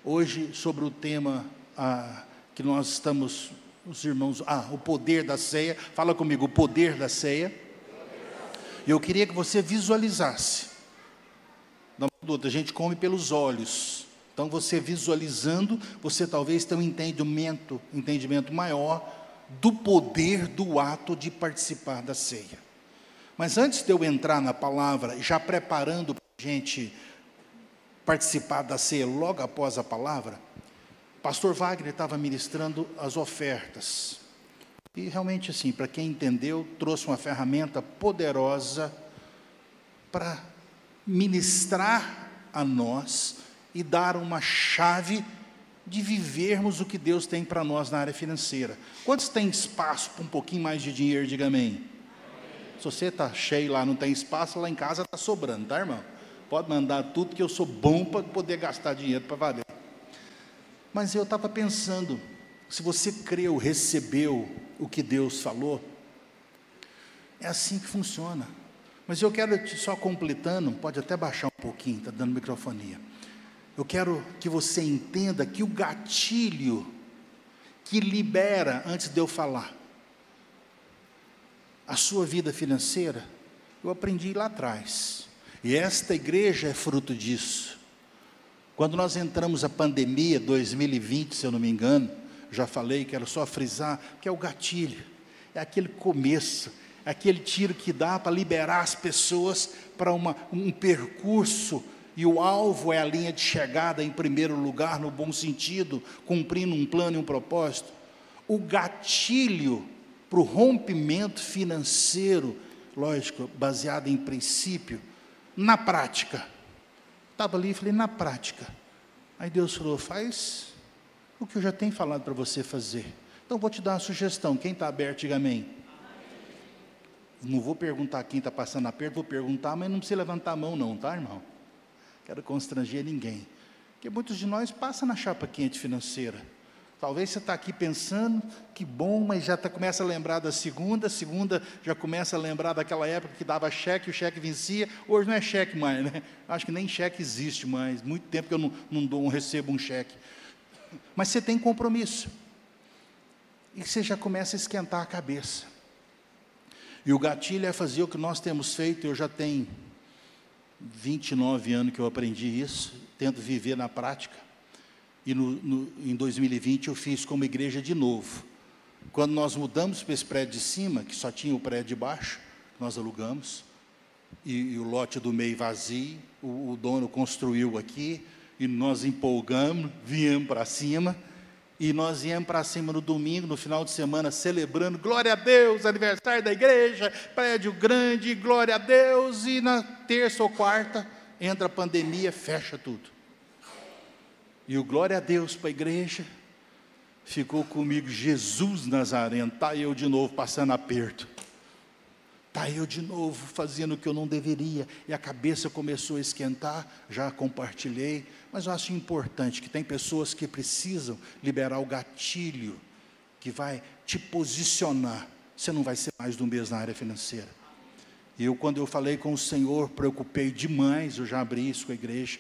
Hoje, sobre o tema que nós estamos, os irmãos, o poder da ceia. Fala comigo, o poder da ceia. E eu queria que você visualizasse. A gente come pelos olhos. Então, você visualizando, você talvez tenha um entendimento maior do poder do ato de participar da ceia. Mas antes de eu entrar na palavra, já preparando para a gente participar da ceia logo após a palavra, pastor Wagner estava ministrando as ofertas. E realmente assim, para quem entendeu, trouxe uma ferramenta poderosa para ministrar a nós e dar uma chave de vivermos o que Deus tem para nós na área financeira. Quantos tem espaço para um pouquinho mais de dinheiro? Diga amém. Se você está cheio lá, não tem espaço, lá em casa está sobrando, tá, irmão? Pode mandar tudo, que eu sou bom para poder gastar dinheiro para valer. Mas eu estava pensando, se você creu, recebeu o que Deus falou, é assim que funciona. Mas eu quero só completando, pode até baixar um pouquinho, está dando microfonia. Eu quero que você entenda que o gatilho que libera, antes de eu falar, a sua vida financeira, eu aprendi lá atrás. E esta igreja é fruto disso. Quando nós entramos a pandemia, 2020, se eu não me engano, já falei, quero só frisar, que é o gatilho, é aquele começo, é aquele tiro que dá para liberar as pessoas para um percurso, e o alvo é a linha de chegada em primeiro lugar, no bom sentido, cumprindo um plano e um propósito. O gatilho para o rompimento financeiro, lógico, baseado em princípio, na prática. Estava ali e falei, na prática. Aí Deus falou, faz o que eu já tenho falado para você fazer. Então vou te dar uma sugestão, quem está aberto, diga amém. Não vou perguntar quem está passando aperto, vou perguntar, mas não precisa levantar a mão não, tá, irmão? Quero constranger ninguém. Porque muitos de nós passam na chapa quente financeira. Talvez você está aqui pensando, que bom, mas já começa a lembrar da segunda já começa a lembrar daquela época que dava cheque, o cheque vencia. Hoje não é cheque mais, né? Acho que nem cheque existe mais. Muito tempo que eu não recebo um cheque. Mas você tem compromisso. E você já começa a esquentar a cabeça. E o gatilho é fazer o que nós temos feito. Eu já tenho 29 anos que eu aprendi isso, tento viver na prática. E em 2020 eu fiz como igreja de novo. Quando nós mudamos para esse prédio de cima, que só tinha o prédio de baixo, nós alugamos, e o lote do meio vazio, o dono construiu aqui, e nós empolgamos, viemos para cima, e nós viemos para cima no domingo, no final de semana, celebrando, glória a Deus, aniversário da igreja, prédio grande, glória a Deus, e na terça ou quarta, entra a pandemia, fecha tudo. E o glória a Deus para a igreja, ficou comigo Jesus Nazareno, está eu de novo passando aperto, está eu de novo fazendo o que eu não deveria, e a cabeça começou a esquentar, já compartilhei, mas eu acho importante que tem pessoas que precisam liberar o gatilho, que vai te posicionar, você não vai ser mais do mesmo na área financeira. E quando eu falei com o Senhor, preocupei demais, eu já abri isso com a igreja,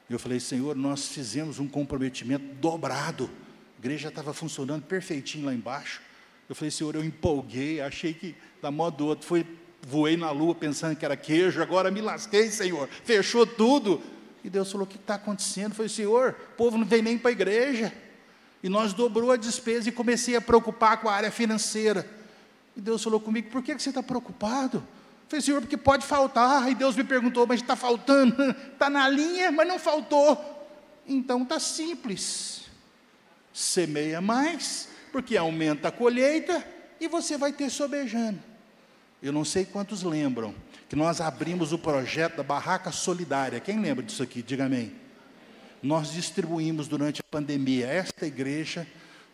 eu falei, Senhor, nós fizemos um comprometimento dobrado, a igreja estava funcionando perfeitinho lá embaixo, eu falei, Senhor, eu empolguei, achei que da modo do outro, voei na lua pensando que era queijo, agora me lasquei, Senhor, fechou tudo, e Deus falou, o que está acontecendo? Eu falei, Senhor, o povo não vem nem para a igreja, e nós dobrou a despesa e comecei a preocupar com a área financeira, e Deus falou comigo, por que você está preocupado? Eu falei, Senhor, porque pode faltar. E Deus me perguntou, mas está faltando? Está na linha, mas não faltou. Então está simples. Semeia mais, porque aumenta a colheita, e você vai ter sobejando. Eu não sei quantos lembram, que nós abrimos o projeto da Barraca Solidária. Quem lembra disso aqui? Diga amém. Nós distribuímos durante a pandemia, esta igreja,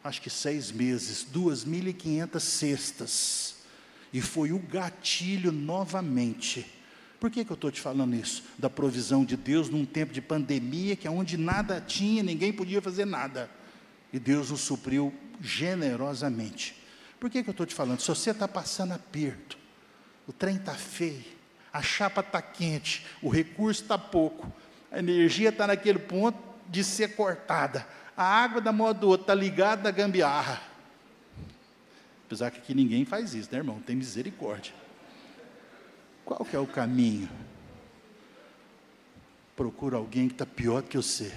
acho que 6 meses, 2.500 cestas. E foi o gatilho novamente. Por que eu estou te falando isso? Da provisão de Deus num tempo de pandemia, que é onde nada tinha, ninguém podia fazer nada. E Deus nos supriu generosamente. Por que eu estou te falando? Se você está passando aperto, o trem está feio, a chapa está quente, o recurso está pouco, a energia está naquele ponto, de ser cortada, a água da mão do outro está ligada na gambiarra. Apesar que aqui ninguém faz isso, né, irmão? Tem misericórdia. Qual que é o caminho? Procura alguém que está pior do que você.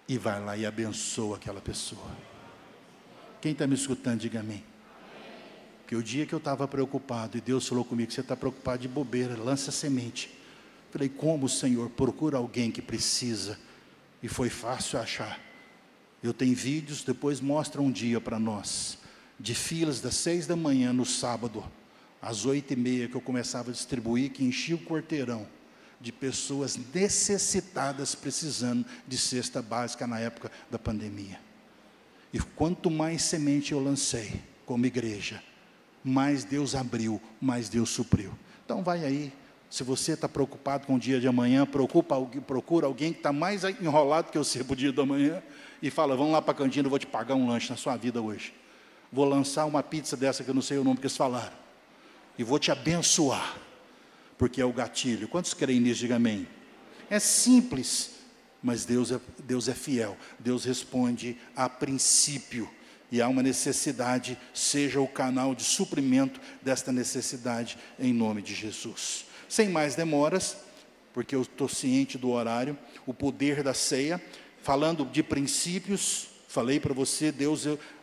E vai lá e abençoa aquela pessoa. Quem está me escutando, diga amém. Porque o dia que eu estava preocupado, e Deus falou comigo, você está preocupado de bobeira, lança a semente. Falei, como, Senhor? Procura alguém que precisa. E foi fácil achar. Eu tenho vídeos, depois mostra um dia para nós, de filas das 6 da manhã no sábado, às 8h30, que eu começava a distribuir, que enchia o quarteirão de pessoas necessitadas, precisando de cesta básica na época da pandemia. E quanto mais semente eu lancei como igreja, mais Deus abriu, mais Deus supriu. Então vai aí, se você está preocupado com o dia de amanhã, procura alguém que está mais enrolado que você para o dia da manhã, e fala, vamos lá para a cantina, eu vou te pagar um lanche na sua vida hoje. Vou lançar uma pizza dessa que eu não sei o nome que eles falaram, e vou te abençoar, porque é o gatilho. Quantos creem nisso? Diga amém. É simples, mas Deus é fiel. Deus responde a princípio. E há uma necessidade, seja o canal de suprimento desta necessidade, em nome de Jesus. Sem mais demoras, porque eu estou ciente do horário, o poder da ceia, falando de princípios, falei para você,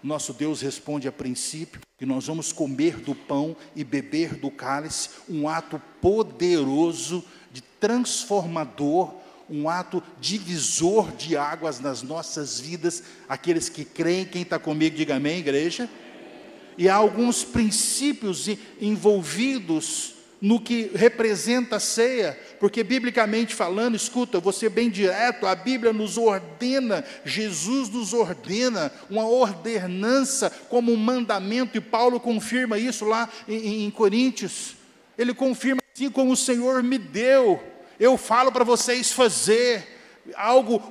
nosso Deus responde a princípio, que nós vamos comer do pão e beber do cálice, um ato poderoso, de transformador, um ato divisor de águas nas nossas vidas. Aqueles que creem, quem está comigo, diga amém, igreja. E há alguns princípios envolvidos no que representa a ceia, porque biblicamente falando, escuta, vou ser bem direto, a Bíblia nos ordena, Jesus nos ordena, uma ordenança como um mandamento, e Paulo confirma isso lá em Coríntios, ele confirma, assim como o Senhor me deu, eu falo para vocês fazer,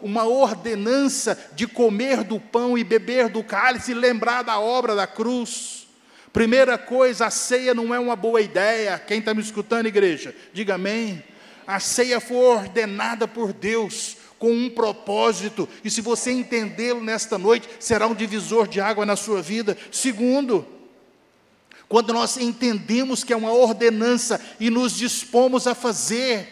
uma ordenança de comer do pão e beber do cálice, e lembrar da obra da cruz. Primeira coisa, a ceia não é uma boa ideia. Quem está me escutando, igreja? Diga amém. A ceia foi ordenada por Deus, com um propósito, e se você entendê-lo nesta noite, será um divisor de água na sua vida. Segundo, quando nós entendemos que é uma ordenança, e nos dispomos a fazer,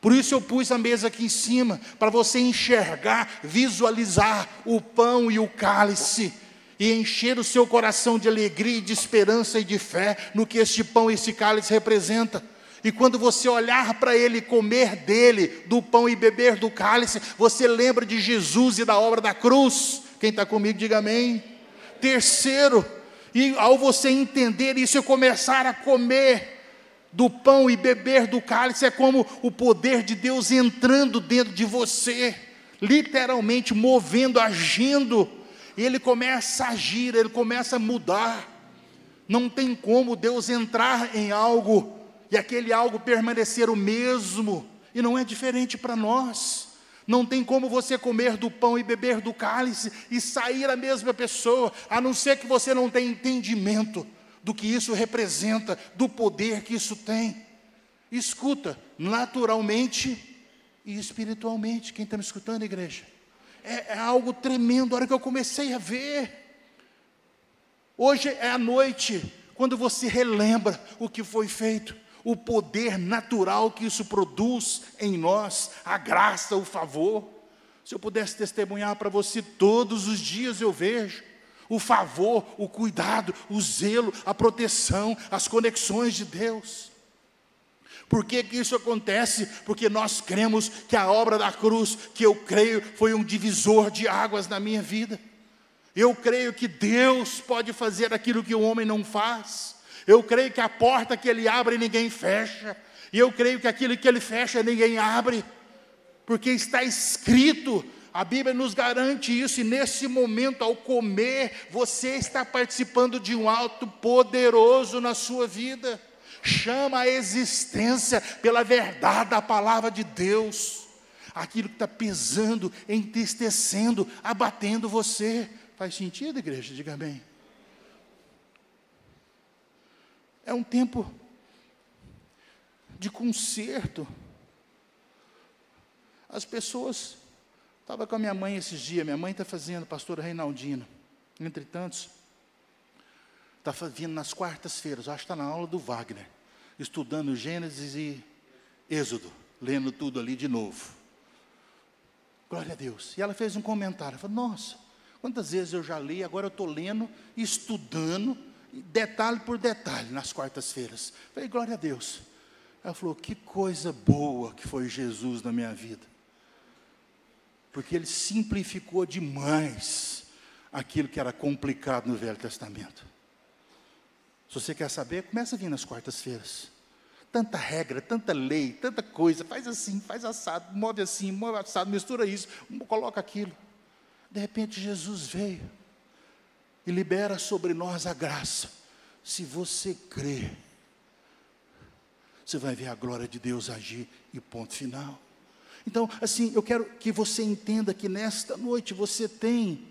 por isso eu pus a mesa aqui em cima, para você enxergar, visualizar o pão e o cálice, e encher o seu coração de alegria, de esperança e de fé, no que este pão e esse cálice representa. E quando você olhar para ele, comer dele, do pão e beber do cálice, você lembra de Jesus e da obra da cruz. Quem está comigo, diga amém. Terceiro, e ao você entender isso e começar a comer do pão e beber do cálice, é como o poder de Deus entrando dentro de você, literalmente movendo, agindo, e ele começa a agir, ele começa a mudar. Não tem como Deus entrar em algo e aquele algo permanecer o mesmo, e não é diferente para nós. Não tem como você comer do pão e beber do cálice e sair a mesma pessoa, a não ser que você não tenha entendimento do que isso representa, do poder que isso tem. Escuta, naturalmente e espiritualmente. Quem está me escutando, igreja? É algo tremendo. A hora que eu comecei a ver, hoje é a noite, quando você relembra o que foi feito, o poder natural que isso produz em nós, a graça, o favor. Se eu pudesse testemunhar para você, todos os dias eu vejo o favor, o cuidado, o zelo, a proteção, as conexões de Deus. Por que que isso acontece? Porque nós cremos que a obra da cruz, que eu creio, foi um divisor de águas na minha vida. Eu creio que Deus pode fazer aquilo que o homem não faz. Eu creio que a porta que Ele abre, ninguém fecha. E eu creio que aquilo que Ele fecha, ninguém abre. Porque está escrito, a Bíblia nos garante isso. E nesse momento, ao comer, você está participando de um ato poderoso na sua vida. Chama a existência pela verdade da palavra de Deus, aquilo que está pesando, entristecendo, abatendo você. Faz sentido, igreja? Diga amém. É um tempo de conserto. As pessoas Estava com a minha mãe esses dias, minha mãe está fazendo, pastora Reinaldina, entre tantos, está vindo nas quartas-feiras, acho que está na aula do Wagner, estudando Gênesis e Êxodo, lendo tudo ali de novo. Glória a Deus. E ela fez um comentário, ela falou, nossa, quantas vezes eu já li, agora eu estou lendo, estudando, detalhe por detalhe, nas quartas-feiras. Falei, glória a Deus. Ela falou, que coisa boa que foi Jesus na minha vida. Porque Ele simplificou demais aquilo que era complicado no Velho Testamento. Se você quer saber, começa a vir nas quartas-feiras. Tanta regra, tanta lei, tanta coisa, faz assim, faz assado, move assim, move assado, mistura isso, coloca aquilo. De repente Jesus veio e libera sobre nós a graça. Se você crer, você vai ver a glória de Deus agir e ponto final. Então, assim, eu quero que você entenda que nesta noite você tem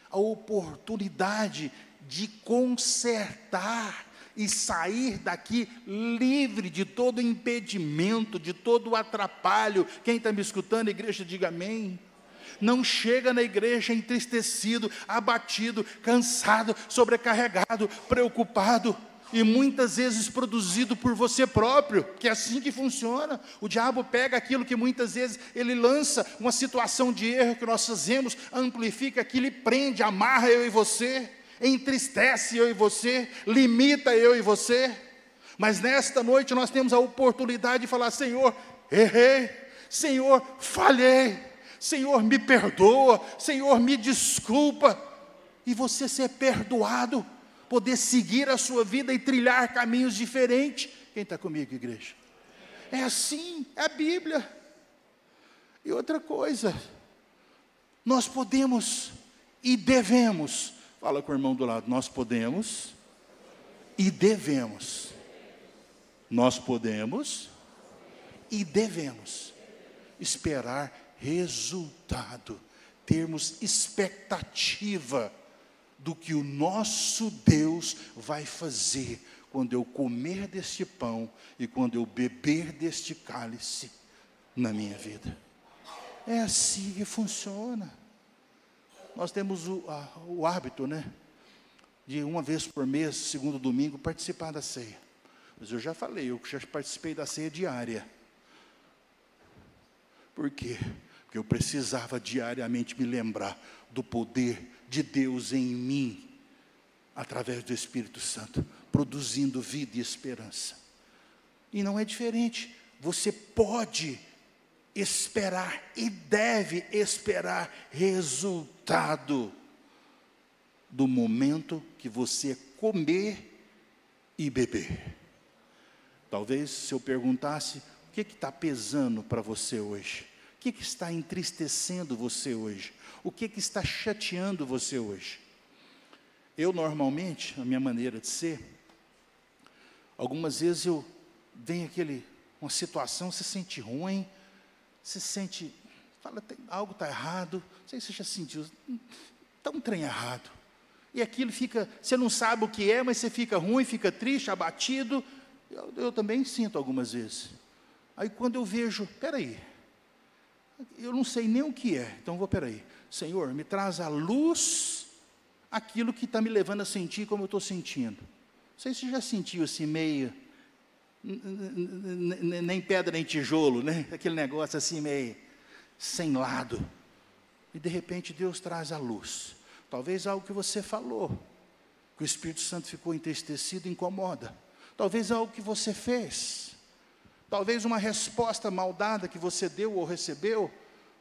a oportunidade de consertar e sair daqui livre de todo impedimento, de todo atrapalho. Quem está me escutando, igreja, diga amém. Não chega na igreja entristecido, abatido, cansado, sobrecarregado, preocupado, e muitas vezes produzido por você próprio, que é assim que funciona. O diabo pega aquilo que muitas vezes ele lança, uma situação de erro que nós fazemos, amplifica aquilo e prende, amarra eu e você, entristece eu e você, limita eu e você. Mas nesta noite nós temos a oportunidade de falar, Senhor, errei, Senhor, falhei, Senhor, me perdoa, Senhor, me desculpa, e você ser perdoado, poder seguir a sua vida e trilhar caminhos diferentes. Quem está comigo, igreja? É assim, é a Bíblia. E outra coisa, nós podemos e devemos, fala com o irmão do lado, nós podemos e devemos, nós podemos e devemos esperar resultado, termos expectativa do que o nosso Deus vai fazer quando eu comer deste pão e quando eu beber deste cálice na minha vida. É assim que funciona. Nós temos o hábito, né, de uma vez por mês, segundo domingo, participar da ceia. Mas eu já falei, eu já participei da ceia diária. Por quê? Porque eu precisava diariamente me lembrar do poder de Deus em mim, através do Espírito Santo, produzindo vida e esperança. E não é diferente, você pode esperar e deve esperar resultado do momento que você comer e beber. Talvez se eu perguntasse, o que está pesando para você hoje? O que está entristecendo você hoje? O que está chateando você hoje? Eu normalmente, a minha maneira de ser, algumas vezes eu venho uma situação, você sente ruim, você sente, fala, algo está errado, não sei se você já sentiu, está um trem errado. E aquilo fica, você não sabe o que é, mas você fica ruim, fica triste, abatido. Eu também sinto algumas vezes. Aí quando eu vejo, peraí, eu não sei nem o que é, então peraí, Senhor, me traz à luz aquilo que está me levando a sentir como eu estou sentindo. Não sei se você já sentiu assim meio, nem pedra nem tijolo, né? Aquele negócio assim meio sem lado. E de repente Deus traz a luz. Talvez algo que você falou, que o Espírito Santo ficou entristecido, incomoda. Talvez algo que você fez. Talvez uma resposta mal dada que você deu ou recebeu.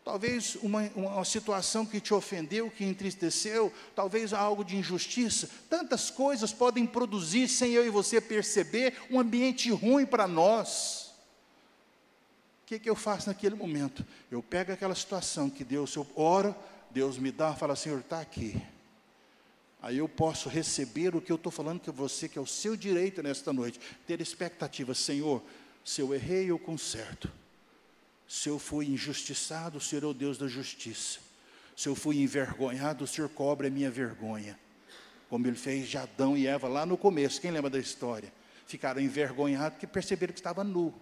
Talvez uma situação que te ofendeu, que entristeceu. Talvez algo de injustiça. Tantas coisas podem produzir, sem eu e você perceber, um ambiente ruim para nós. O que eu faço naquele momento? Eu pego aquela situação que Deus, eu oro, Deus me dá, fala, Senhor, está aqui. Aí eu posso receber o que eu estou falando com você, que é o seu direito nesta noite. Ter expectativa, Senhor, se eu errei, eu conserto. Se eu fui injustiçado, o Senhor é o Deus da justiça. Se eu fui envergonhado, o Senhor cobre a minha vergonha. Como Ele fez de Adão e Eva lá no começo. Quem lembra da história? Ficaram envergonhados porque perceberam que estava nu.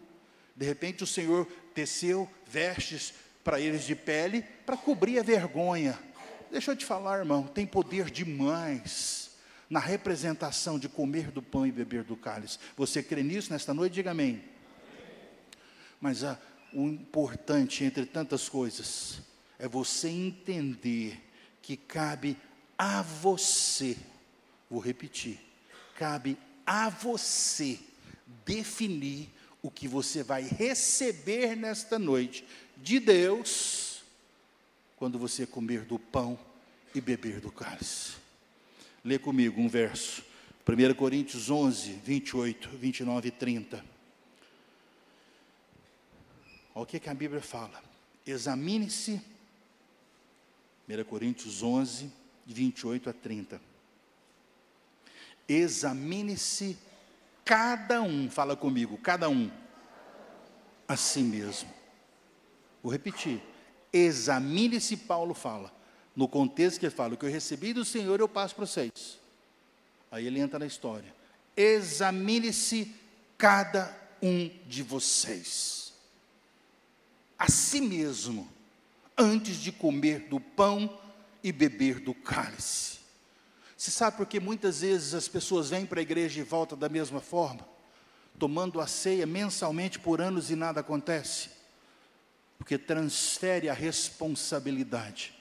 De repente o Senhor teceu vestes para eles de pele, para cobrir a vergonha. Deixa eu te falar, irmão, tem poder demais na representação de comer do pão e beber do cálice. Você crê nisso nesta noite? Diga amém. Mas o importante, entre tantas coisas, é você entender que cabe a você, vou repetir, cabe a você definir o que você vai receber nesta noite de Deus, quando você comer do pão e beber do cálice. Lê comigo um verso, 1 Coríntios 11, 28, 29 e 30. Olha o que a Bíblia fala. Examine-se, 1 Coríntios 11, 28 a 30. Examine-se cada um, fala comigo, cada um, a si mesmo. Vou repetir, examine-se, Paulo fala, no contexto que ele fala, o que eu recebi do Senhor eu passo para vocês. Aí ele entra na história, examine-se cada um de vocês, a si mesmo, antes de comer do pão e beber do cálice. Você sabe por que muitas vezes as pessoas vêm para a igreja e voltam da mesma forma? Tomando a ceia mensalmente por anos e nada acontece? Porque transfere a responsabilidade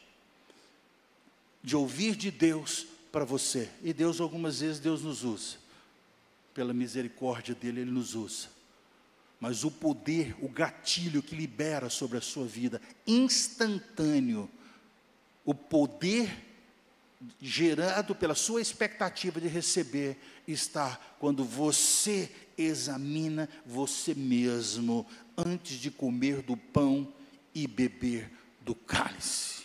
de ouvir de Deus para você. E Deus, algumas vezes, Deus nos usa. Pela misericórdia dEle, Ele nos usa. Mas o poder, o gatilho que libera sobre a sua vida, instantâneo, o poder gerado pela sua expectativa de receber, está quando você examina você mesmo, antes de comer do pão e beber do cálice.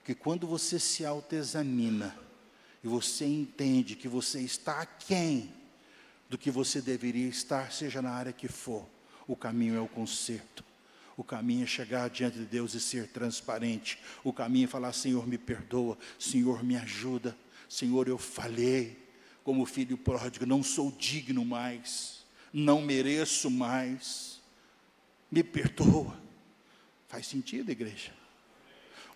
Que quando você se autoexamina, e você entende que você está aquém do que você deveria estar, seja na área que for, o caminho é o conserto. O caminho é chegar diante de Deus e ser transparente. O caminho é falar, Senhor, me perdoa. Senhor, me ajuda. Senhor, eu falhei. Como filho pródigo, não sou digno mais. Não mereço mais. Me perdoa. Faz sentido, igreja?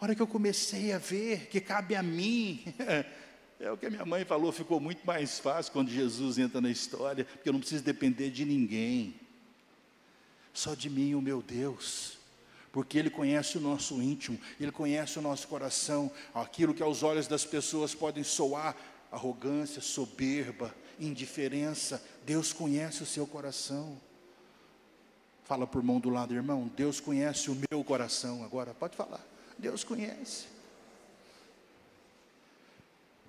A hora que eu comecei a ver que cabe a mim... É o que a minha mãe falou, ficou muito mais fácil quando Jesus entra na história, porque eu não preciso depender de ninguém. Só de mim, o meu Deus, porque Ele conhece o nosso íntimo, Ele conhece o nosso coração, aquilo que aos olhos das pessoas podem soar arrogância, soberba, indiferença. Deus conhece o seu coração. Fala por mão do lado, irmão, Deus conhece o meu coração. Agora, pode falar, Deus conhece.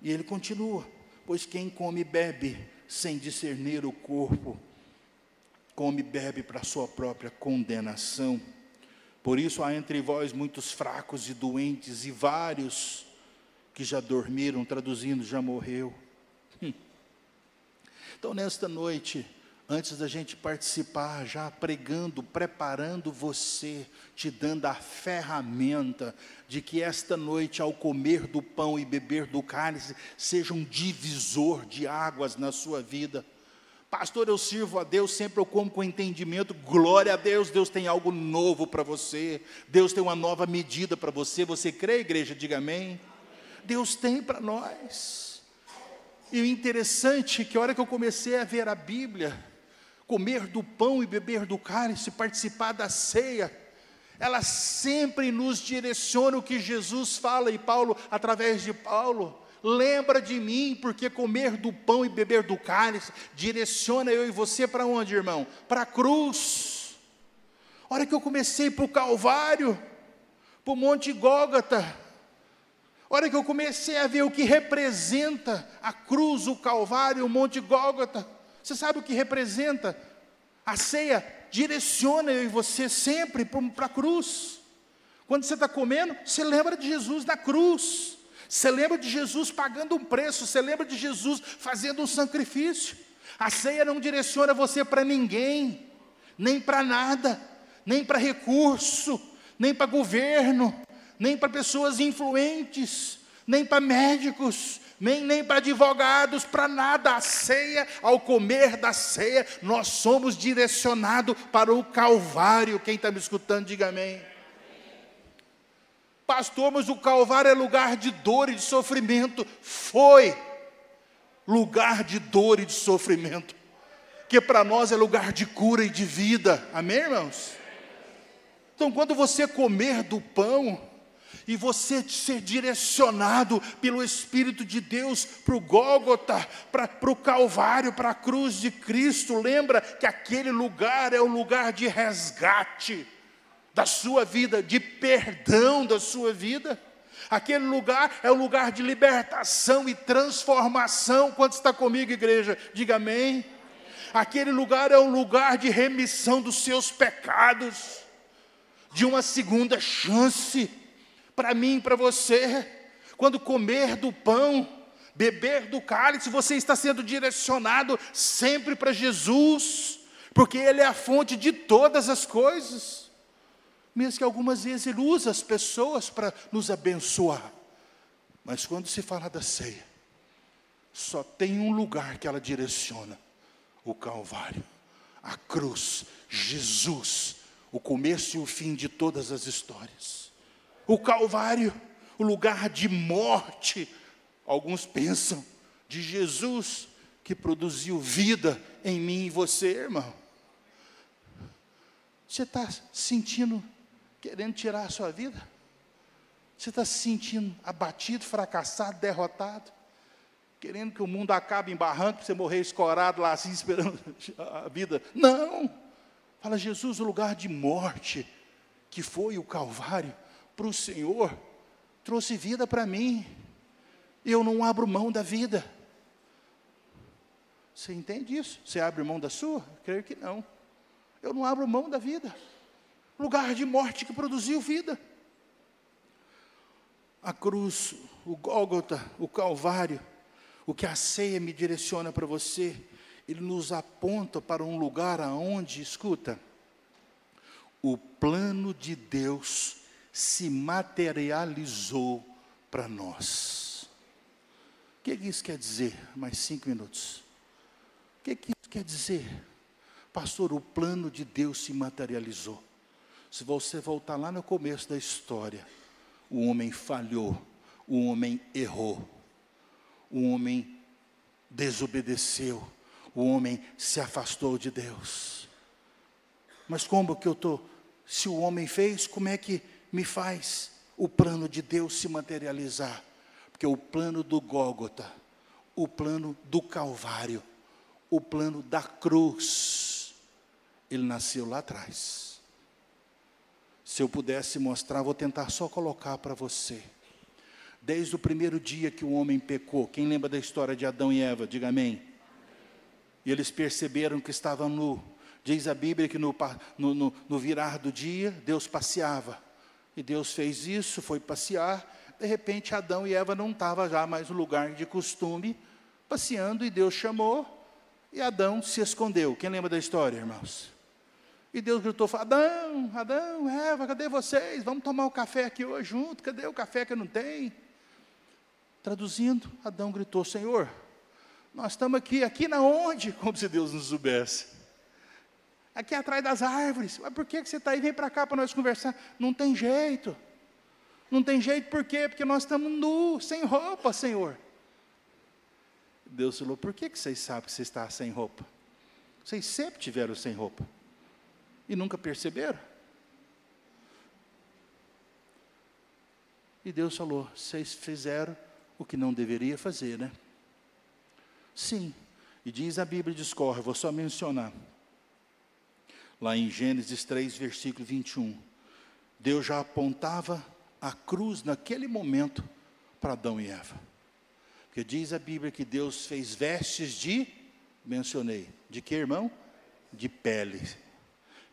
E Ele continua, pois quem come e bebe sem discernir o corpo, come e bebe para a sua própria condenação. Por isso há entre vós muitos fracos e doentes, e vários que já dormiram, traduzindo, já morreu. Então nesta noite, antes da gente participar, já pregando, preparando você, te dando a ferramenta de que esta noite, ao comer do pão e beber do cálice, seja um divisor de águas na sua vida. Pastor, eu sirvo a Deus, sempre eu como com entendimento. Glória a Deus, Deus tem algo novo para você. Deus tem uma nova medida para você. Você crê, igreja? Diga amém. Deus tem para nós. E o interessante é que a hora que eu comecei a ver a Bíblia, comer do pão e beber do cálice, participar da ceia, ela sempre nos direciona o que Jesus fala, e Paulo, através de Paulo, lembra de mim, porque comer do pão e beber do cálice direciona eu e você para onde, irmão? Para a cruz. A hora que eu comecei para o Calvário, para o Monte Gólgota, a hora que eu comecei a ver o que representa a cruz, o Calvário, o Monte Gólgota, você sabe o que representa? A ceia direciona eu e você sempre para a cruz. Quando você está comendo, você lembra de Jesus na cruz. Você lembra de Jesus pagando um preço, você lembra de Jesus fazendo um sacrifício. A ceia não direciona você para ninguém, nem para nada, nem para recurso, nem para governo, nem para pessoas influentes, nem para médicos, nem para advogados, para nada. A ceia, ao comer da ceia, nós somos direcionados para o Calvário. Quem está me escutando, diga amém. Pastor, mas o Calvário é lugar de dor e de sofrimento. Foi lugar de dor e de sofrimento, que para nós é lugar de cura e de vida. Amém, irmãos? Então, quando você comer do pão e você ser direcionado pelo Espírito de Deus para o Gólgota, para o Calvário, para a cruz de Cristo, lembra que aquele lugar é o lugar de resgate da sua vida, de perdão da sua vida. Aquele lugar é o lugar de libertação e transformação. Quanto está comigo, igreja? Diga amém. Aquele lugar é um lugar de remissão dos seus pecados, de uma segunda chance, para mim e para você. Quando comer do pão, beber do cálice, você está sendo direcionado sempre para Jesus, porque Ele é a fonte de todas as coisas. Mesmo que algumas vezes Ele usa as pessoas para nos abençoar, mas quando se fala da ceia, só tem um lugar que ela direciona: o Calvário, a cruz, Jesus, o começo e o fim de todas as histórias. O Calvário, o lugar de morte, alguns pensam, de Jesus, que produziu vida em mim e você, irmão. Você está sentindo, querendo tirar a sua vida? Você está se sentindo abatido, fracassado, derrotado, querendo que o mundo acabe em barranco, para você morrer escorado lá assim, esperando a vida? Não! Fala: Jesus, o lugar de morte, que foi o Calvário, para o Senhor, trouxe vida para mim. Eu não abro mão da vida. Você entende isso? Você abre mão da sua? Creio que não. Eu não abro mão da vida. Lugar de morte que produziu vida. A cruz, o Gólgota, o Calvário, o que a ceia me direciona para você, ele nos aponta para um lugar aonde, escuta, o plano de Deus se materializou para nós. O que isso quer dizer? Mais 5 minutos. O que isso quer dizer? Pastor, o plano de Deus se materializou. Se você voltar lá no começo da história, o homem falhou, o homem errou, o homem desobedeceu, o homem se afastou de Deus. Mas como que eu estou? Se o homem fez, como é que me faz o plano de Deus se materializar? Porque o plano do Gólgota, o plano do Calvário, o plano da cruz, ele nasceu lá atrás. Se eu pudesse mostrar, vou tentar só colocar para você. Desde o primeiro dia que o homem pecou, quem lembra da história de Adão e Eva? Diga amém. E eles perceberam que estavam nu. Diz a Bíblia que no virar do dia, Deus passeava. E Deus fez isso, foi passear. De repente, Adão e Eva não estavam já mais no lugar de costume, passeando, e Deus chamou, e Adão se escondeu. Quem lembra da história, irmãos? E Deus gritou: Adão, Eva, cadê vocês? Vamos tomar um café aqui hoje junto. Cadê o café que não tem? Traduzindo, Adão gritou: Senhor, nós estamos aqui na onde? Como se Deus nos soubesse. Aqui atrás das árvores. Mas por que você está aí? Vem para cá para nós conversar. Não tem jeito. Não tem jeito por quê? Porque nós estamos nus, sem roupa, Senhor. Deus falou: por que vocês sabem que você está sem roupa? Vocês sempre tiveram sem roupa. E nunca perceberam? E Deus falou: vocês fizeram o que não deveria fazer, né? Sim. E diz a Bíblia, discorre, vou só mencionar. Lá em Gênesis 3, versículo 21. Deus já apontava a cruz naquele momento para Adão e Eva. Porque diz a Bíblia que Deus fez vestes de, mencionei, de que, irmão? De pele.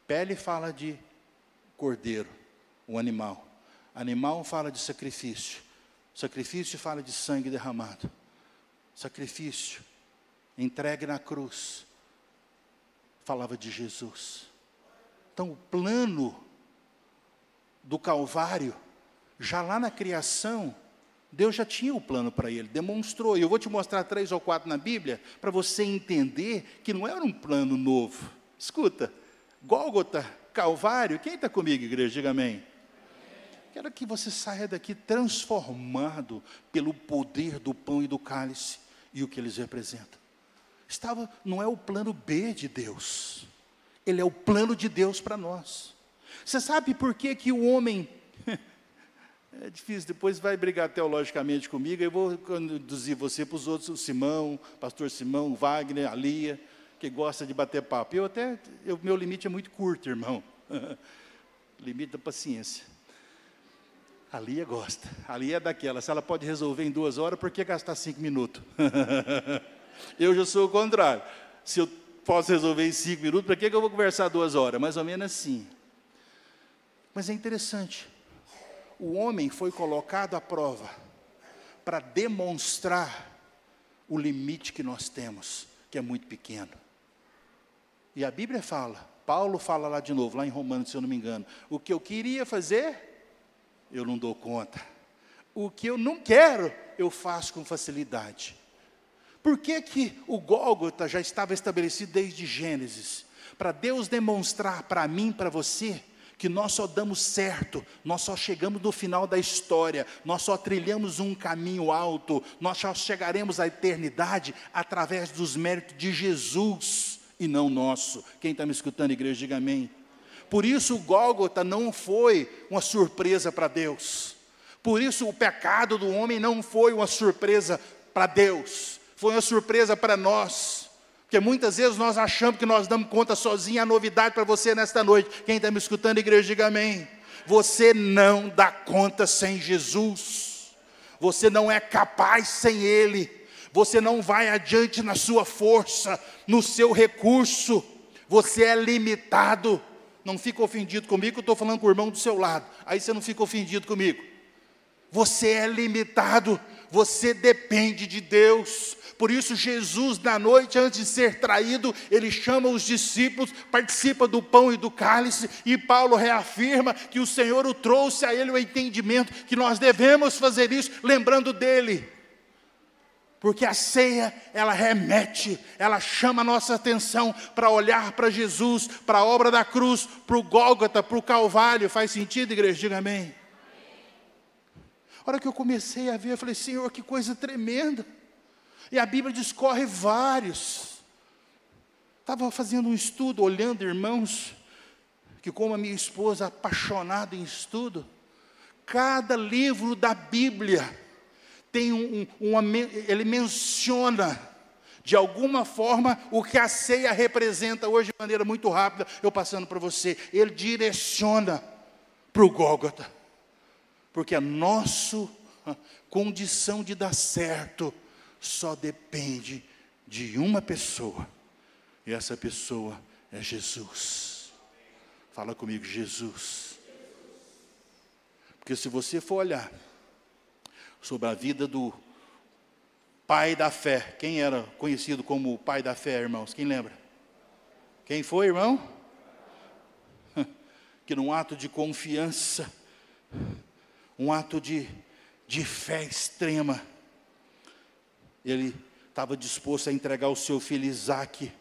Pele fala de cordeiro, um animal. Animal fala de sacrifício. Sacrifício fala de sangue derramado. Sacrifício, entregue na cruz, falava de Jesus. Então o plano do Calvário, já lá na criação, Deus já tinha o plano para ele, demonstrou. E eu vou te mostrar 3 ou 4 na Bíblia, para você entender que não era um plano novo. Escuta, Gólgota, Calvário, quem está comigo, igreja? Diga amém. Quero que você saia daqui transformado pelo poder do pão e do cálice e o que eles representam. Não é o plano B de Deus, ele é o plano de Deus para nós. Você sabe por que que o homem, é difícil, depois vai brigar teologicamente comigo, eu vou conduzir você para os outros, o Simão, pastor Simão, o Wagner, a Lia, que gosta de bater papo. Meu limite é muito curto, irmão, limite da paciência. A Lia gosta, a Lia é daquela, se ela pode resolver em 2 horas, por que gastar 5 minutos? Eu já sou o contrário, se eu posso resolver em 5 minutos, para que eu vou conversar 2 horas? Mais ou menos assim. Mas é interessante, o homem foi colocado à prova, para demonstrar o limite que nós temos, que é muito pequeno. E a Bíblia fala, Paulo fala lá de novo, lá em Romanos, se eu não me engano, o que eu queria fazer, eu não dou conta. O que eu não quero, eu faço com facilidade. Por que que o Gólgota já estava estabelecido desde Gênesis? Para Deus demonstrar para mim, para você, que nós só damos certo, nós só chegamos no final da história, nós só trilhamos um caminho alto, nós só chegaremos à eternidade através dos méritos de Jesus e não nosso. Quem está me escutando, igreja, diga amém. Por isso o Gólgota não foi uma surpresa para Deus. Por isso o pecado do homem não foi uma surpresa para Deus. Foi uma surpresa para nós. Porque muitas vezes nós achamos que nós damos conta sozinhos. A novidade para você nesta noite. Quem está me escutando, igreja, diga amém. Você não dá conta sem Jesus. Você não é capaz sem Ele. Você não vai adiante na sua força, no seu recurso. Você é limitado. Não fica ofendido comigo, eu estou falando com o irmão do seu lado. Aí você não fica ofendido comigo. Você é limitado, você depende de Deus. Por isso Jesus, na noite, antes de ser traído, ele chama os discípulos, participa do pão e do cálice, e Paulo reafirma que o Senhor o trouxe a ele o entendimento, que nós devemos fazer isso, lembrando dele. Porque a ceia, ela remete, ela chama a nossa atenção para olhar para Jesus, para a obra da cruz, para o Gólgota, para o Calvário. Faz sentido, igreja? Diga amém. A hora que eu comecei a ver, eu falei, Senhor, que coisa tremenda. E a Bíblia discorre vários. Estava fazendo um estudo, olhando, irmãos, que como a minha esposa, apaixonada em estudo, cada livro da Bíblia tem ele menciona, de alguma forma, o que a ceia representa hoje, de maneira muito rápida, eu passando para você. Ele direciona para o Gólgota, porque a nossa condição de dar certo só depende de uma pessoa, e essa pessoa é Jesus. Fala comigo, Jesus. Porque se você for olhar sobre a vida do pai da fé, quem era conhecido como o pai da fé, irmãos? Quem lembra? Quem foi, irmão? Que num ato de confiança, um ato de fé extrema, ele estava disposto a entregar o seu filho Isaque.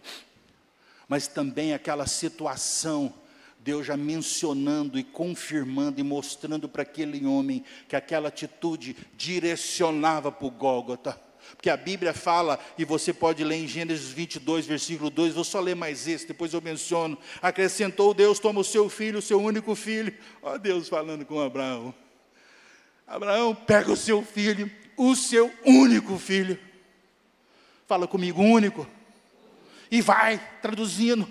Mas também aquela situação, Deus já mencionando e confirmando e mostrando para aquele homem que aquela atitude direcionava para o Gólgota. Porque a Bíblia fala, e você pode ler em Gênesis 22, versículo 2, vou só ler mais esse, depois eu menciono. Acrescentou Deus, toma o seu filho, o seu único filho. Ó Deus falando com Abraão. Abraão, pega o seu filho, o seu único filho. Fala comigo, único. E vai, traduzindo,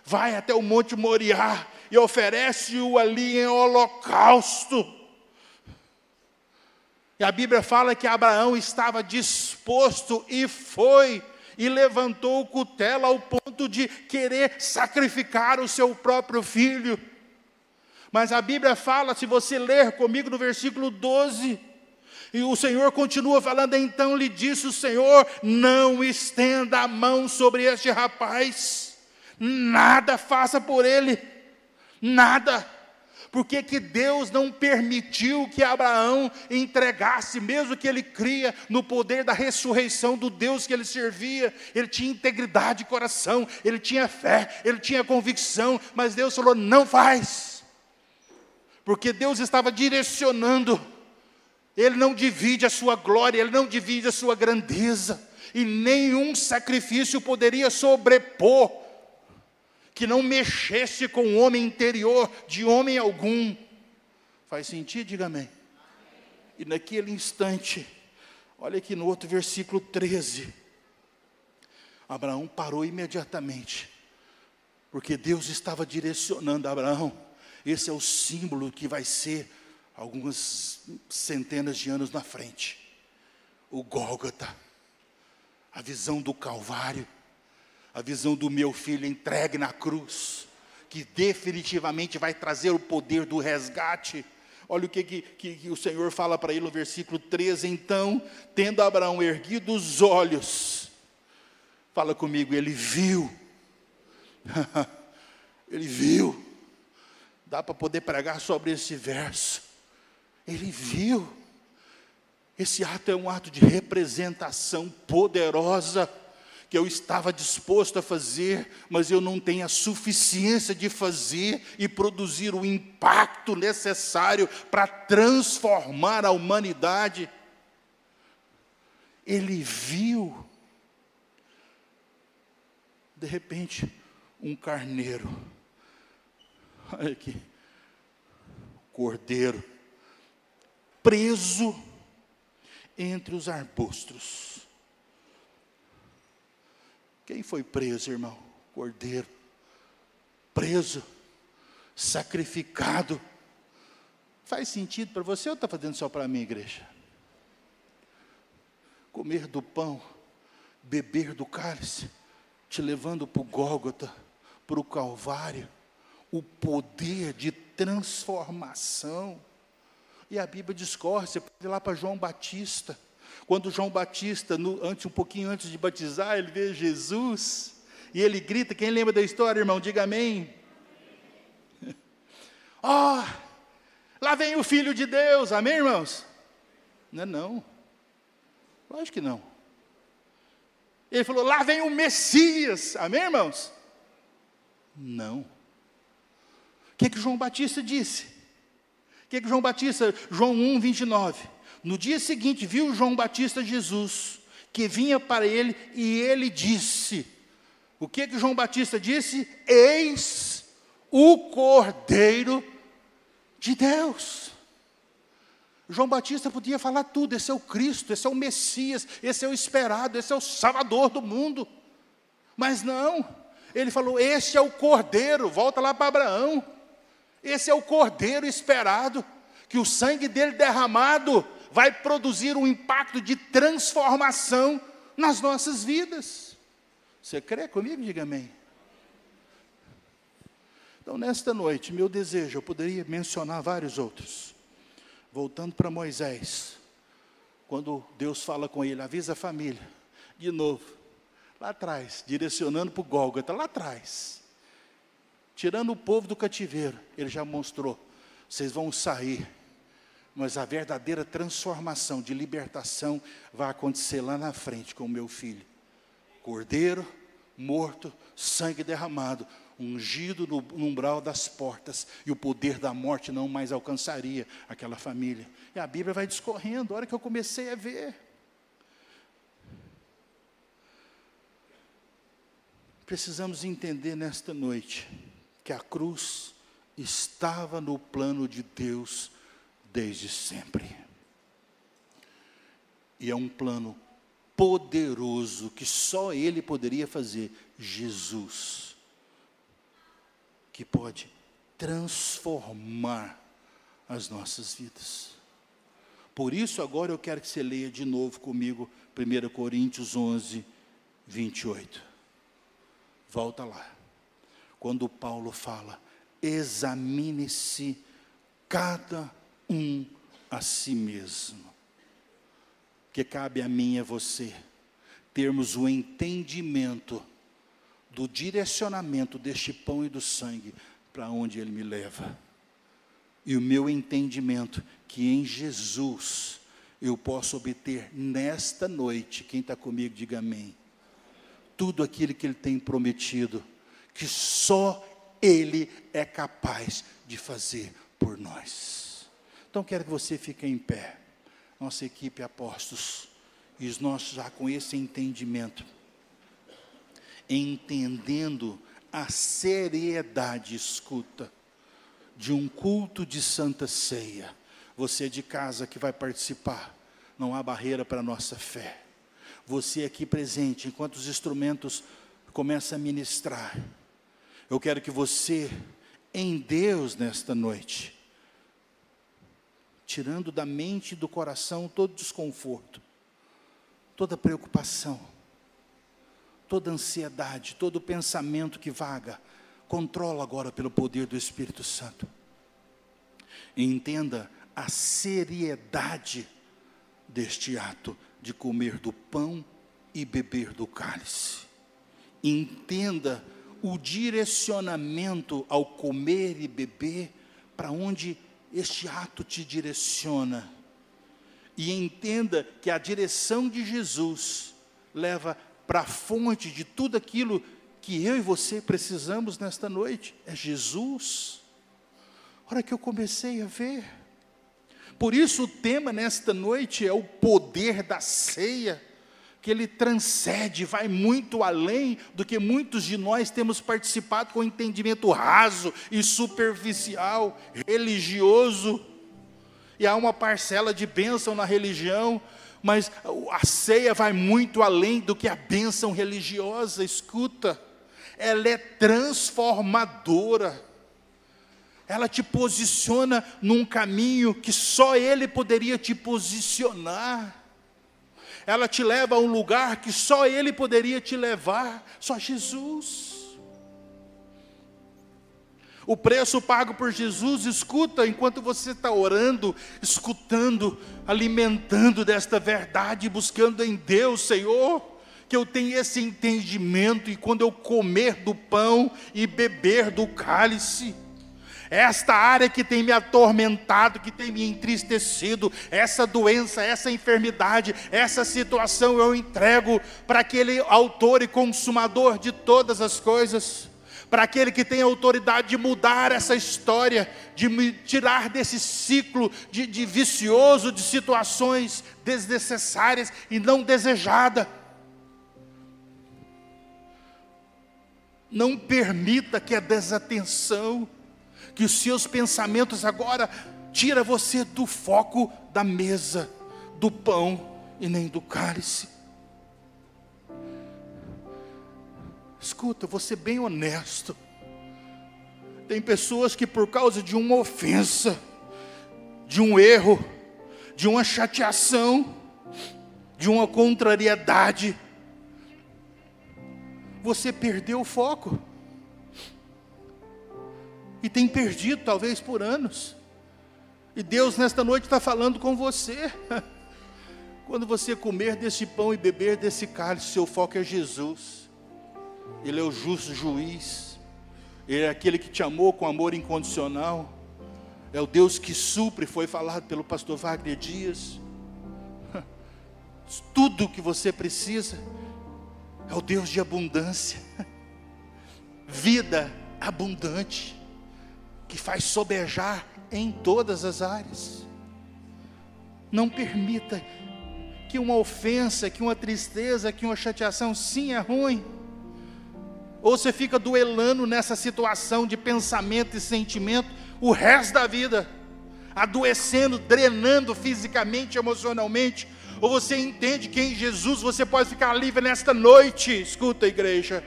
vai até o Monte Moriá e oferece-o ali em holocausto. E a Bíblia fala que Abraão estava disposto e foi, e levantou o cutelo ao ponto de querer sacrificar o seu próprio filho. Mas a Bíblia fala, se você ler comigo no versículo 12, e o Senhor continua falando, então lhe disse o Senhor, não estenda a mão sobre este rapaz, nada faça por ele, nada. Por que que Deus não permitiu que Abraão entregasse, mesmo que ele cria no poder da ressurreição do Deus que ele servia? Ele tinha integridade de coração, ele tinha fé, ele tinha convicção, mas Deus falou, não faz. porque Deus estava direcionando. Ele não divide a sua glória, Ele não divide a sua grandeza, e nenhum sacrifício poderia sobrepor, que não mexesse com o homem interior de homem algum. Faz sentido? Diga amém. E naquele instante, olha aqui no outro versículo 13, Abraão parou imediatamente, porque Deus estava direcionando Abraão. Esse é o símbolo que vai ser algumas centenas de anos na frente, o Gólgota, a visão do Calvário, a visão do meu filho entregue na cruz, que definitivamente vai trazer o poder do resgate. Olha o que o Senhor fala para ele no versículo 13. Então, tendo Abraão erguido os olhos, fala comigo, ele viu, ele viu, dá para poder pregar sobre esse verso, ele viu. Esse ato é um ato de representação poderosa, que eu estava disposto a fazer, mas eu não tenho a suficiência de fazer e produzir o impacto necessário para transformar a humanidade. Ele viu, de repente, um carneiro, olha aqui, cordeiro, preso entre os arbustos. Quem foi preso, irmão? Cordeiro, preso, sacrificado. Faz sentido para você ou está fazendo só para mim, igreja? Comer do pão, beber do cálice, te levando para o Gólgota, para o Calvário, o poder de transformação. E a Bíblia discorre, você pode ir lá para João Batista. Quando João Batista, um pouquinho antes de batizar, ele vê Jesus, e ele grita, quem lembra da história, irmão, diga amém. Ó, lá vem o Filho de Deus, amém, irmãos? Não é não, lógico que não. Ele falou, lá vem o Messias, amém, irmãos? Não. O que João Batista disse? O que João Batista, João 1, 29, no dia seguinte viu João Batista Jesus, que vinha para ele, e ele disse, o que João Batista disse? Eis o Cordeiro de Deus. João Batista podia falar tudo, esse é o Cristo, esse é o Messias, esse é o esperado, esse é o Salvador do mundo, mas não, ele falou, este é o Cordeiro, volta lá para Abraão, esse é o Cordeiro esperado, que o sangue dele derramado vai produzir um impacto de transformação nas nossas vidas. Você crê comigo? Diga amém. Então, nesta noite, meu desejo, eu poderia mencionar vários outros. Voltando para Moisés, quando Deus fala com ele, avisa a família, de novo, lá atrás, direcionando para o Gólgota, lá atrás, tirando o povo do cativeiro, ele já mostrou, vocês vão sair, mas a verdadeira transformação de libertação vai acontecer lá na frente com o meu filho. Cordeiro, morto, sangue derramado, ungido no umbral das portas, e o poder da morte não mais alcançaria aquela família. E a Bíblia vai discorrendo, a hora que eu comecei a ver. Precisamos entender nesta noite, que a cruz estava no plano de Deus desde sempre. E é um plano poderoso que só Ele poderia fazer, Jesus, que pode transformar as nossas vidas. Por isso agora eu quero que você leia de novo comigo 1 Coríntios 11, 28. Volta lá. Quando Paulo fala, examine-se cada um a si mesmo. Que cabe a mim e a você termos o entendimento do direcionamento deste pão e do sangue para onde ele me leva. E o meu entendimento que em Jesus eu posso obter nesta noite, quem está comigo diga amém, tudo aquilo que ele tem prometido, que só ele é capaz de fazer por nós. Então quero que você fique em pé, nossa equipe apóstolos, e os nossos já com esse entendimento, entendendo a seriedade, escuta, de um culto de Santa Ceia. Você de casa que vai participar, não há barreira para a nossa fé. Você aqui presente, enquanto os instrumentos começam a ministrar, eu quero que você, em Deus nesta noite, tirando da mente e do coração todo desconforto, toda preocupação, toda ansiedade, todo pensamento que vaga, controla agora pelo poder do Espírito Santo. E entenda a seriedade deste ato de comer do pão e beber do cálice. Entenda o direcionamento ao comer e beber, para onde este ato te direciona. E entenda que a direção de Jesus leva para a fonte de tudo aquilo que eu e você precisamos nesta noite. É Jesus. A hora que eu comecei a ver. Por isso o tema nesta noite é o poder da ceia, que ele transcende, vai muito além do que muitos de nós temos participado com entendimento raso e superficial, religioso. E há uma parcela de bênção na religião, mas a ceia vai muito além do que a bênção religiosa. Escuta, ela é transformadora. Ela te posiciona num caminho que só Ele poderia te posicionar. Ela te leva a um lugar que só Ele poderia te levar, só Jesus. O preço pago por Jesus, escuta, enquanto você está orando, escutando, alimentando desta verdade, buscando em Deus, Senhor, que eu tenha esse entendimento, e quando eu comer do pão e beber do cálice, esta área que tem me atormentado, que tem me entristecido, essa doença, essa enfermidade, essa situação, eu entrego para aquele autor e consumador de todas as coisas, para aquele que tem a autoridade de mudar essa história, de me tirar desse ciclo de vicioso, de situações desnecessárias e não desejadas. Não permita que a desatenção, que os seus pensamentos agora tira você do foco da mesa, do pão e nem do cálice. Escuta, vou ser bem honesto. Tem pessoas que por causa de uma ofensa, de um erro, de uma chateação, de uma contrariedade, você perdeu o foco. E tem perdido talvez por anos. E Deus nesta noite está falando com você. Quando você comer desse pão e beber desse cálice, seu foco é Jesus. Ele é o justo juiz. Ele é aquele que te amou com amor incondicional. É o Deus que supre, foi falado pelo pastor Wagner Dias. Tudo que você precisa é o Deus de abundância. Vida abundante, que faz sobejar em todas as áreas. Não permita que uma ofensa, que uma tristeza, que uma chateação, sim, é ruim, ou você fica duelando nessa situação de pensamento e sentimento o resto da vida, adoecendo, drenando fisicamente, emocionalmente, ou você entende que em Jesus você pode ficar livre nesta noite, escuta, igreja,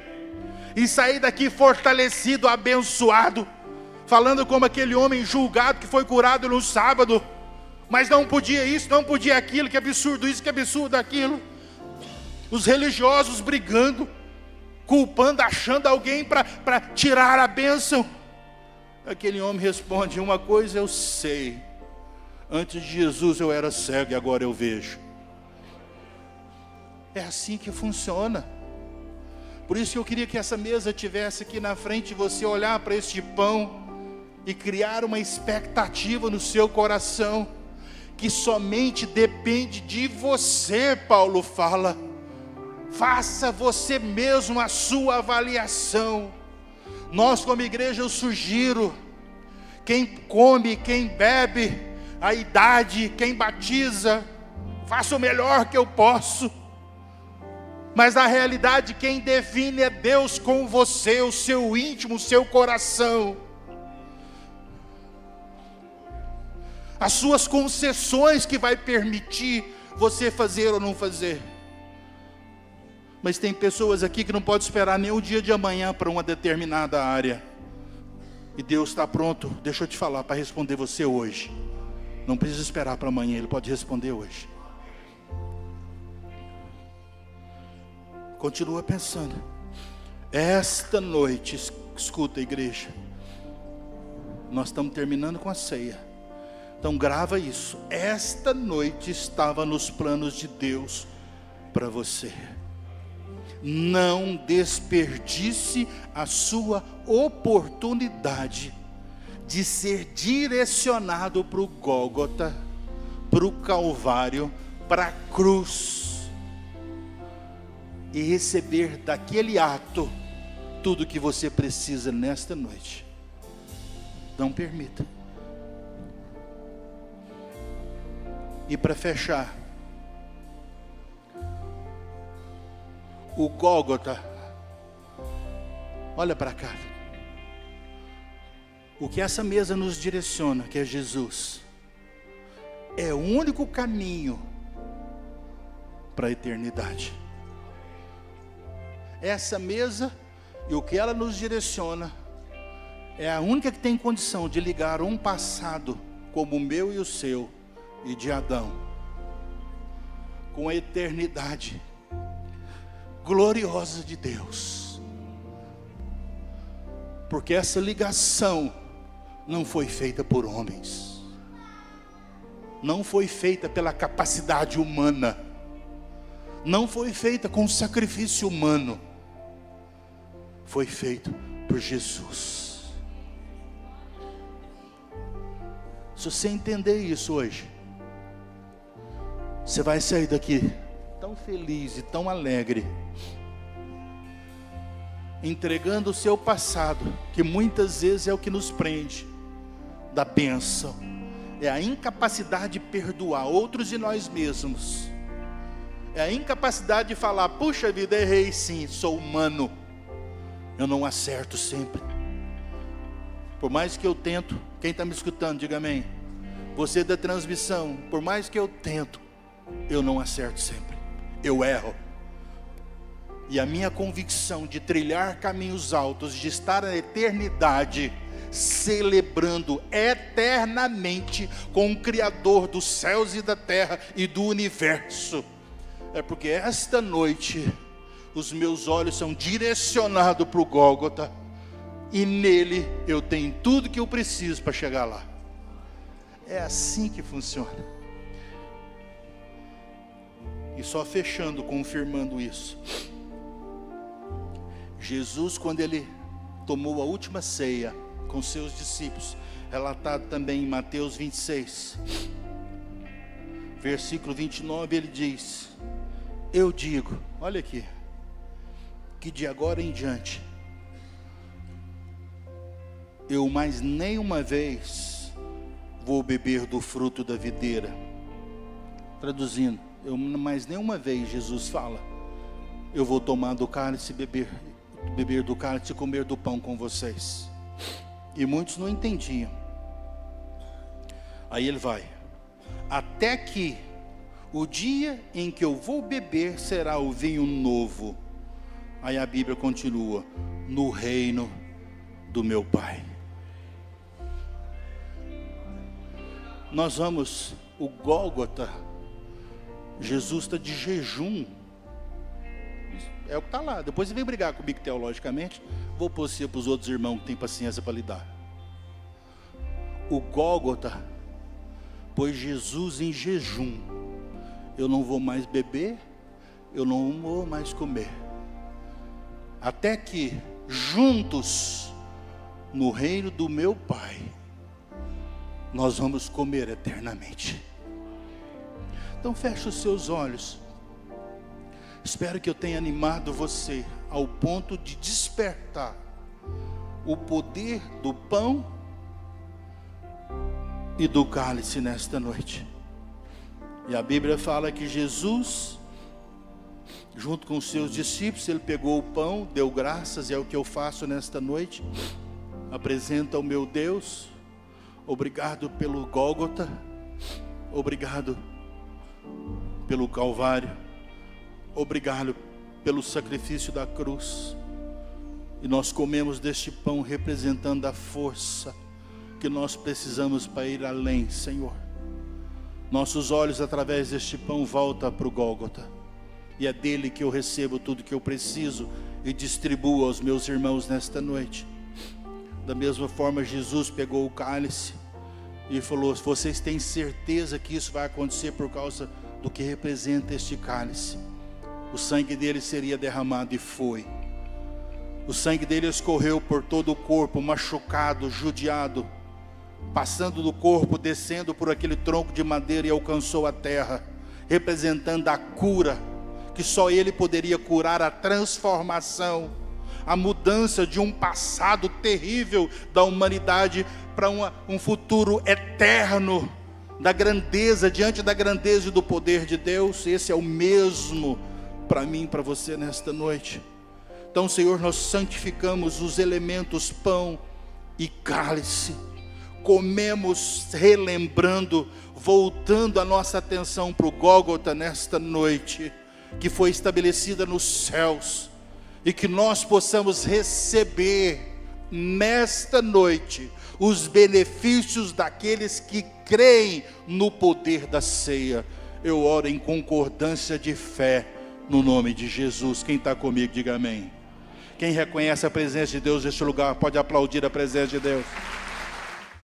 e sair daqui fortalecido, abençoado, falando como aquele homem julgado que foi curado no sábado, mas não podia isso, não podia aquilo, que absurdo isso, que absurdo aquilo. Os religiosos brigando, culpando, achando alguém para tirar a bênção. Aquele homem responde: uma coisa eu sei, antes de Jesus eu era cego e agora eu vejo. É assim que funciona. Por isso que eu queria que essa mesa tivesse aqui na frente, e você olhar para este pão e criar uma expectativa no seu coração, que somente depende de você. Paulo fala, faça você mesmo a sua avaliação. Nós como igreja, eu sugiro quem come, quem bebe, a idade, quem batiza, faço o melhor que eu posso. Mas na realidade quem define é Deus com você, o seu íntimo, o seu coração. As suas concessões que vai permitir você fazer ou não fazer. Mas tem pessoas aqui que não podem esperar nem o dia de amanhã para uma determinada área. E Deus está pronto, deixa eu te falar, para responder você hoje. Não precisa esperar para amanhã, Ele pode responder hoje. Continua pensando. Esta noite, escuta, igreja, nós estamos terminando com a ceia. Então grava isso. Esta noite estava nos planos de Deus para você. Não desperdice a sua oportunidade de ser direcionado para o Gólgota, para o Calvário, para a cruz, e receber daquele ato tudo que você precisa nesta noite. Não permita. E para fechar, o Gólgota, olha para cá. O que essa mesa nos direciona, que é Jesus, é o único caminho para a eternidade. Essa mesa e o que ela nos direciona é a única que tem condição de ligar um passado como o meu e o seu e de Adão com a eternidade gloriosa de Deus. Porque essa ligação não foi feita por homens, não foi feita pela capacidade humana, não foi feita com sacrifício humano, foi feito por Jesus. Se você entender isso hoje, você vai sair daqui tão feliz e tão alegre, entregando o seu passado, que muitas vezes é o que nos prende da bênção, é a incapacidade de perdoar outros e nós mesmos, é a incapacidade de falar, puxa vida, errei sim, sou humano, eu não acerto sempre, por mais que eu tento. Quem está me escutando, diga amém. Você da transmissão, por mais que eu tento, eu não acerto sempre, eu erro. E a minha convicção de trilhar caminhos altos, de estar na eternidade, celebrando eternamente com o Criador dos céus e da terra e do universo, é porque esta noite os meus olhos são direcionados para o Gólgota, e nele eu tenho tudo que eu preciso para chegar lá. É assim que funciona. E só fechando, confirmando isso, Jesus, quando ele tomou a última ceia com seus discípulos, relatado também em Mateus 26, versículo 29, ele diz: eu digo, olha aqui, que de agora em diante, eu mais nenhuma vez vou beber do fruto da videira. Traduzindo, eu mais nenhuma vez, Jesus fala, eu vou tomar do cálice, beber do cálice e comer do pão com vocês. E muitos não entendiam. Aí ele vai, até que o dia em que eu vou beber será o vinho novo. Aí a Bíblia continua, no reino do meu Pai. Nós vamos, o Gólgota, Jesus está de jejum, é o que está lá. Depois você vem brigar comigo teologicamente, vou pôr você para os outros irmãos que têm paciência para lidar. O Gólgota pôs Jesus em jejum. Eu não vou mais beber, eu não vou mais comer, até que juntos no reino do meu Pai nós vamos comer eternamente. Então feche os seus olhos. Espero que eu tenha animado você ao ponto de despertar o poder do pão e do cálice nesta noite. E a Bíblia fala que Jesus, junto com os seus discípulos, ele pegou o pão, deu graças, e é o que eu faço nesta noite. Apresenta ao meu Deus, obrigado pelo Gólgota, obrigado pelo Calvário, obrigado pelo sacrifício da cruz. E nós comemos deste pão representando a força que nós precisamos para ir além, Senhor. Nossos olhos através deste pão voltam para o Gólgota, e é dele que eu recebo tudo que eu preciso e distribuo aos meus irmãos nesta noite. Da mesma forma, Jesus pegou o cálice e falou: vocês têm certeza que isso vai acontecer por causa do que representa este cálice? O sangue dele seria derramado, e foi. O sangue dele escorreu por todo o corpo, machucado, judiado, passando do corpo, descendo por aquele tronco de madeira e alcançou a terra, representando a cura, que só ele poderia curar, a transformação, a mudança de um passado terrível da humanidade para um futuro eterno, da grandeza, diante da grandeza e do poder de Deus. Esse é o mesmo para mim e para você nesta noite. Então, Senhor, nós santificamos os elementos pão e cálice, comemos relembrando, voltando a nossa atenção para o Gólgota nesta noite, que foi estabelecida nos céus, e que nós possamos receber nesta noite os benefícios daqueles que creem no poder da ceia. Eu oro em concordância de fé, no nome de Jesus. Quem está comigo, diga amém. Quem reconhece a presença de Deus neste lugar, pode aplaudir a presença de Deus.